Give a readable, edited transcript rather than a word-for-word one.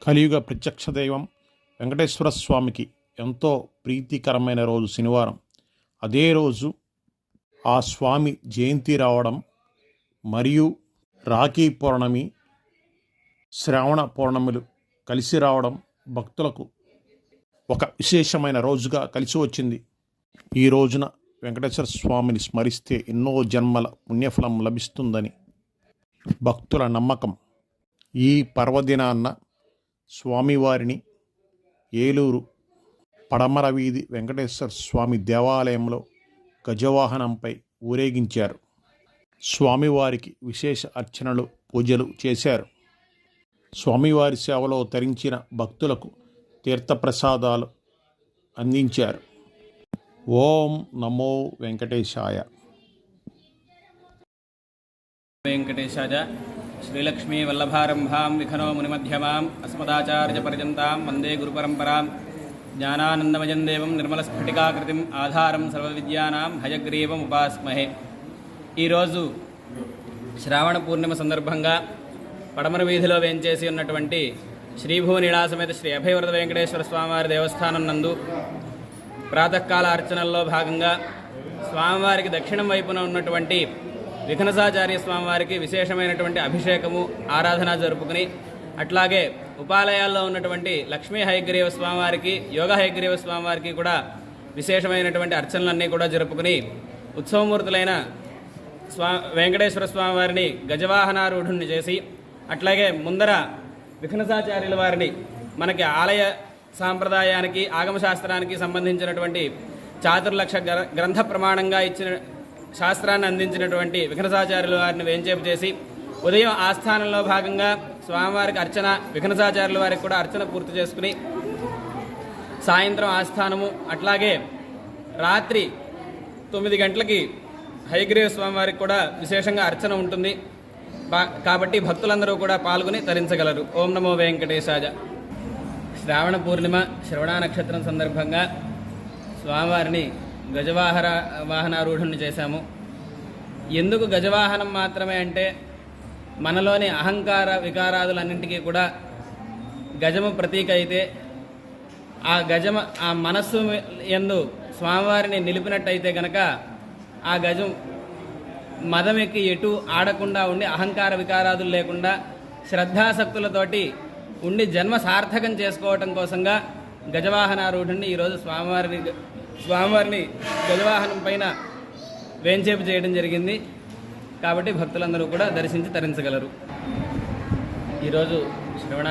కలియుగ ప్రత్యక్ష దైవం వెంకటేశ్వర స్వామికి ఎంతో ప్రీతికరమైన రోజు శనివారం. అదే రోజు ఆ స్వామి జయంతి రావడం మరియు రాఖీ పౌర్ణమి, శ్రావణ పౌర్ణములు కలిసి రావడం భక్తులకు ఒక విశేషమైన రోజుగా కలిసి వచ్చింది. ఈ రోజున వెంకటేశ్వర స్వామిని స్మరిస్తే ఎన్నో జన్మల పుణ్యఫలం లభిస్తుందని భక్తుల నమ్మకం. ఈ పర్వదినాన్న స్వామివారిని ఏలూరు పడమర వీధి వెంకటేశ్వర స్వామి దేవాలయంలో గజవాహనంపై ఊరేగించారు. స్వామివారికి విశేష అర్చనలు, పూజలు చేశారు. స్వామివారి సేవలో తరించిన భక్తులకు తీర్థప్రసాదాలు అందించారు. ఓం నమో వెంకటేశాయ. వెంకటేశాయ. శ్రీలక్ష్మీ వల్లభారంభాం విఖనో మునిమధ్యమాం అస్మదాచార్యపర్యంతాం వందే గురుపరంపరాం. జ్ఞానానందమయం దేవం నిర్మలస్ఫటికాకృతిం ఆధారం సర్వవిద్యానాం హయగ్రీవం ఉపాస్మహే. ఈరోజు శ్రావణ పూర్ణిమ సందర్భంగా పడమర వీధిలో వేంచేసి ఉన్నటువంటి శ్రీభూనిళాసమేత శ్రీ అభయవరద వెంకటేశ్వర స్వామివారి దేవస్థానం నందు ప్రాతకాల అర్చనల్లో భాగంగా స్వామివారికి దక్షిణం వైపున ఉన్నటువంటి విఘ్నసాచార్య స్వామివారికి విశేషమైనటువంటి అభిషేకము, ఆరాధన జరుపుకుని, అట్లాగే ఉపాలయాల్లో ఉన్నటువంటి లక్ష్మీ హయగ్రీవ స్వామివారికి, యోగ హయగ్రీవ స్వామివారికి కూడా విశేషమైనటువంటి అర్చనలన్నీ కూడా జరుపుకుని ఉత్సవమూర్తులైన వెంకటేశ్వర స్వామివారిని గజవాహనారూఢుణ్ణి చేసి, అట్లాగే ముందర విఘ్నసాచార్యుల వారిని మనకి ఆలయ సాంప్రదాయానికి, ఆగమశాస్త్రానికి సంబంధించినటువంటి చాతుర్లక్ష గ్రంథ ప్రమాణంగా ఇచ్చిన శాస్త్రాన్ని అందించినటువంటి విఘ్నసాచార్యుల వారిని వేంచేపు చేసి, ఉదయం ఆస్థానంలో భాగంగా స్వామివారికి అర్చన, విఘ్నసాచార్యుల వారికి కూడా అర్చన పూర్తి చేసుకుని సాయంత్రం ఆస్థానము, అట్లాగే రాత్రి 9 గంటలకి హయగ్రీవ స్వామివారికి కూడా విశేషంగా అర్చన ఉంటుంది. కాబట్టి భక్తులందరూ కూడా పాల్గొని తరించగలరు. ఓం నమో వెంకటేశాయ. శ్రావణ పూర్ణిమ శ్రవణ నక్షత్రం సందర్భంగా స్వామివారిని వాహనారూఢుణ్ణి చేశాము. ఎందుకు గజవాహనం మాత్రమే అంటే, మనలోని అహంకార వికారాదులన్నింటికీ కూడా గజము ప్రతీక అయితే, ఆ మనస్సు యందు స్వామివారిని నిలిపినట్టయితే గనక ఆ గజం మదమెక్కి ఎటు ఆడకుండా ఉండి, అహంకార వికారాదులు లేకుండా శ్రద్ధాసక్తులతోటి ఉండి జన్మ సార్థకం చేసుకోవటం కోసంగా గజవాహనారూఢుణ్ణి ఈరోజు స్వామివారిని గజవాహనం పైన వేంచేపు చేయడం జరిగింది. కాబట్టి భక్తులందరూ కూడా దర్శించి తరించగలరు. ఈరోజు శ్రవణ